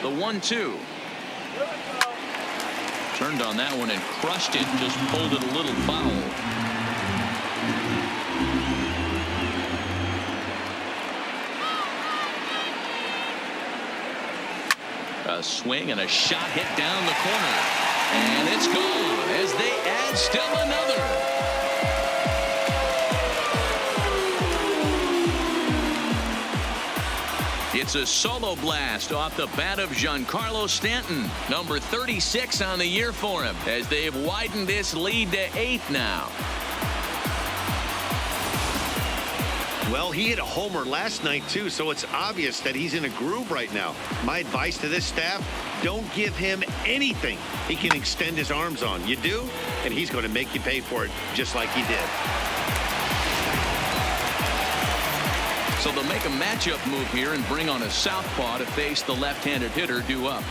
The 1-2. Turned on that one and crushed it, just pulled it a little foul. A swing and a shot hit down the corner. And it's gone as they add still another. It's a solo blast off the bat of Giancarlo Stanton, number 36 on the year for him, as they've widened this lead to 8 now. Well, he hit a homer last night, too, so it's obvious that he's in a groove right now. My advice to this staff, don't give him anything he can extend his arms on. You do, and he's going to make you pay for it just like he did. So they'll make a matchup move here and bring on a southpaw to face the left-handed hitter due up.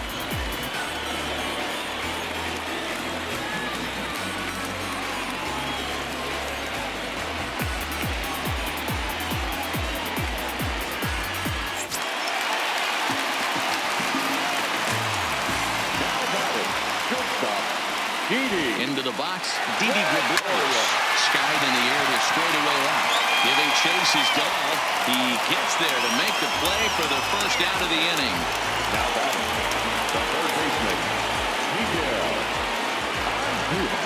Into the box, Didi Gregorius skied in the air to straightaway out. Giving chase is Dahl. He gets there to make the play for the first out of the inning. Now batting, the third baseman, Miguel Andujar.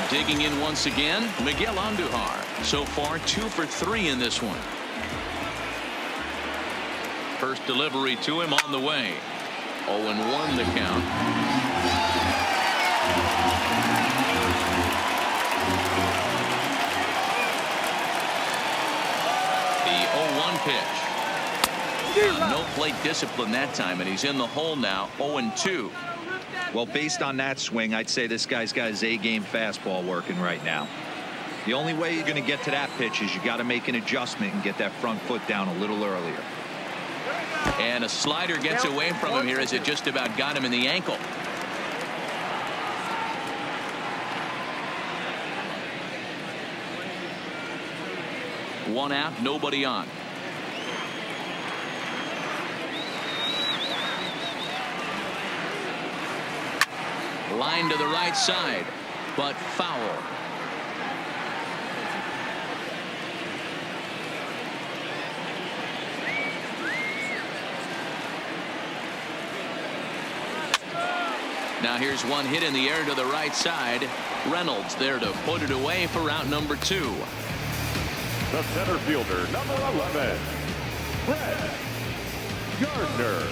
Digging in once again, Miguel Andujar. So far, 2 for 3 in this one. First delivery to him on the way. 0-1 the count. The 0-1 pitch. No plate discipline that time, and he's in the hole now. 0-2. Well, based on that swing, I'd say this guy's got his A-game fastball working right now. The only way you're going to get to that pitch is you got to make an adjustment and get that front foot down a little earlier. And a slider gets away from him here as it just about got him in the ankle. One out, nobody on. Line to the right side, but foul. Now here's one hit in the air to the right side. Reynolds there to put it away for out number 2. The center fielder, number 11, Brett Gardner.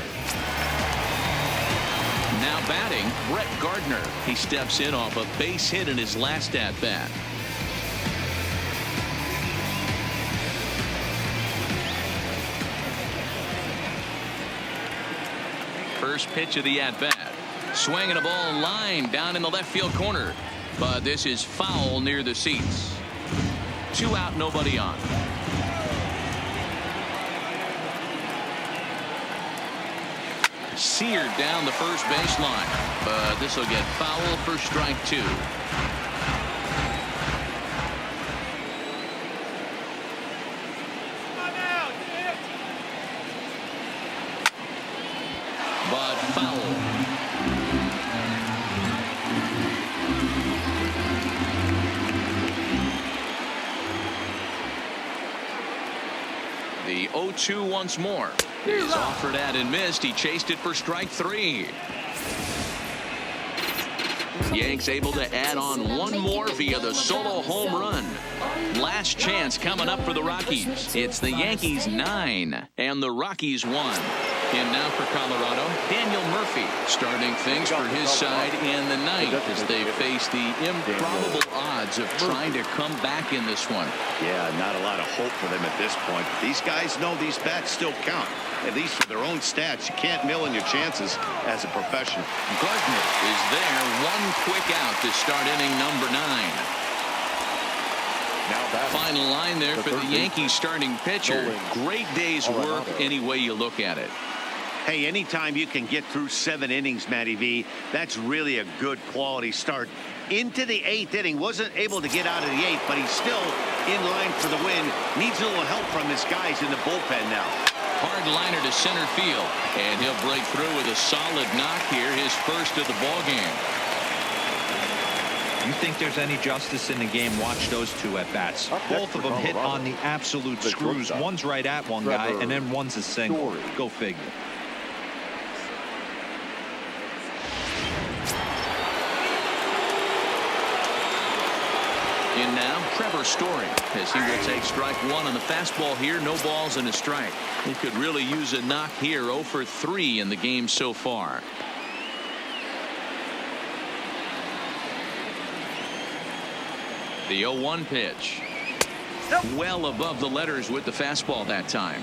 Now batting, Brett Gardner. He steps in off a base hit in his last at-bat. First pitch of the at-bat. Swinging a ball line down in the left field corner. But this is foul near the seats. 2 out, nobody on. Seared down the first baseline. But this will get foul for strike 2. But foul. The 0-2 once more. Is offered at and missed. He chased it for strike 3. Yanks able to add on one more via the solo home run. Last chance coming up for the Rockies. It's the Yankees 9 and the Rockies 1. And now for Colorado, Daniel Murphy starting things for his side in the ninth as they face the improbable odds of trying to come back in this one. Yeah, not a lot of hope for them at this point. These guys know these bats still count, at least for their own stats. You can't mill in your chances as a professional. Gardner is there, one quick out to start inning number 9. Final line there for the Yankees starting pitcher. Great day's work any way you look at it. Hey, anytime you can get through 7 innings, Matty V, that's really a good quality start. Into the 8th inning, wasn't able to get out of the 8th, but he's still in line for the win. Needs a little help from his guys in the bullpen now. Hard liner to center field, and he'll break through with a solid knock here, his first of the ball game. You think there's any justice in the game? Watch those 2 at bats. Both of them hit on the absolute screws. One's right at one guy, and then one's a single. Go figure. In now, Trevor Story, as he will take strike 1 on the fastball here. No balls and a strike. He could really use a knock here. 0 for 3 in the game so far. The 0-1 pitch. Well above the letters with the fastball that time.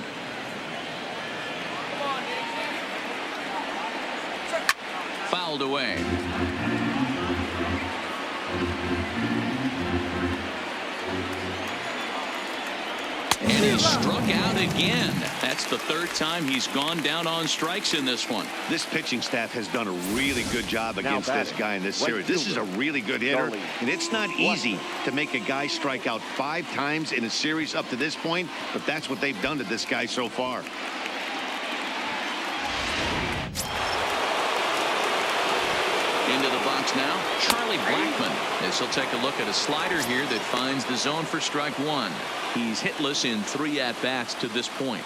Fouled away. And he's struck out again. That's the 3rd time he's gone down on strikes in this one. This pitching staff has done a really good job against this guy in this series. This is a really good hitter, and it's not easy to make a guy strike out 5 times in a series up to this point, but that's what they've done to this guy so far. Into the box pitch now, Charlie Blackmon, as he'll take a look at a slider here that finds the zone for strike one. He's hitless in 3 at-bats to this point.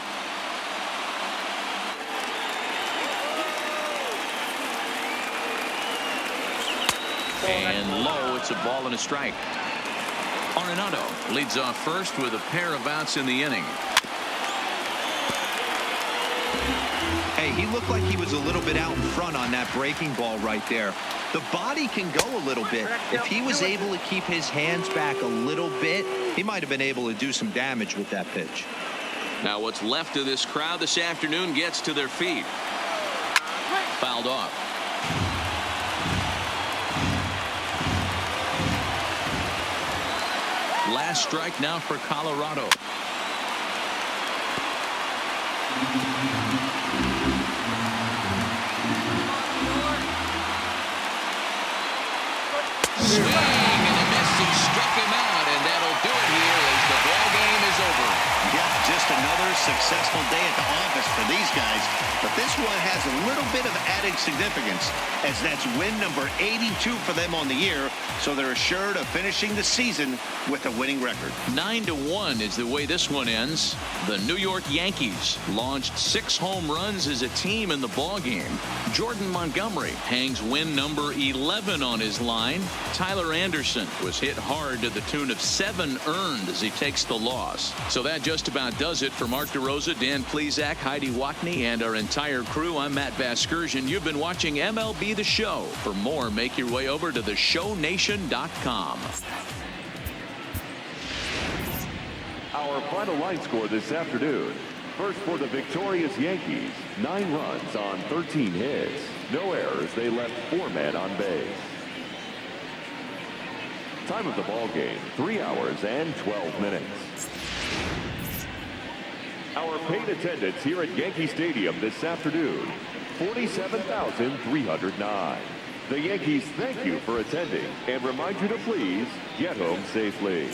And low, it's a ball and a strike. Arenado leads off first with a pair of outs in the inning. Hey, he looked like he was a little bit out in front on that breaking ball right there. The body can go a little bit. If he was able to keep his hands back a little bit, he might have been able to do some damage with that pitch. Now what's left of this crowd this afternoon gets to their feet. Fouled off. Last strike now for Colorado. Swing and a miss, and struck him out, and that'll do it here as the ball game is over. Yeah, just another successful day at the office for these guys. But this one has a little bit of added significance, as that's win number 82 for them on the year. So they're assured of finishing the season with a winning record. 9-1 is the way this one ends. The New York Yankees launched 6 home runs as a team in the ball game. Jordan Montgomery hangs win number 11 on his line. Tyler Anderson was hit hard to the tune of 7 earned as he takes the loss. So that just about does it for Mark DeRosa, Dan Plesac, Heidi Watney, and our entire crew. I'm Matt Vasgersian. You've been watching MLB The Show. For more, make your way over to theshownation.com. Our final line score this afternoon. First for the victorious Yankees, 9 runs on 13 hits. No errors. They left 4 men on base. Time of the ball game, 3 hours and 12 minutes. Our paid attendance here at Yankee Stadium this afternoon, 47,309. The Yankees thank you for attending and remind you to please get home safely.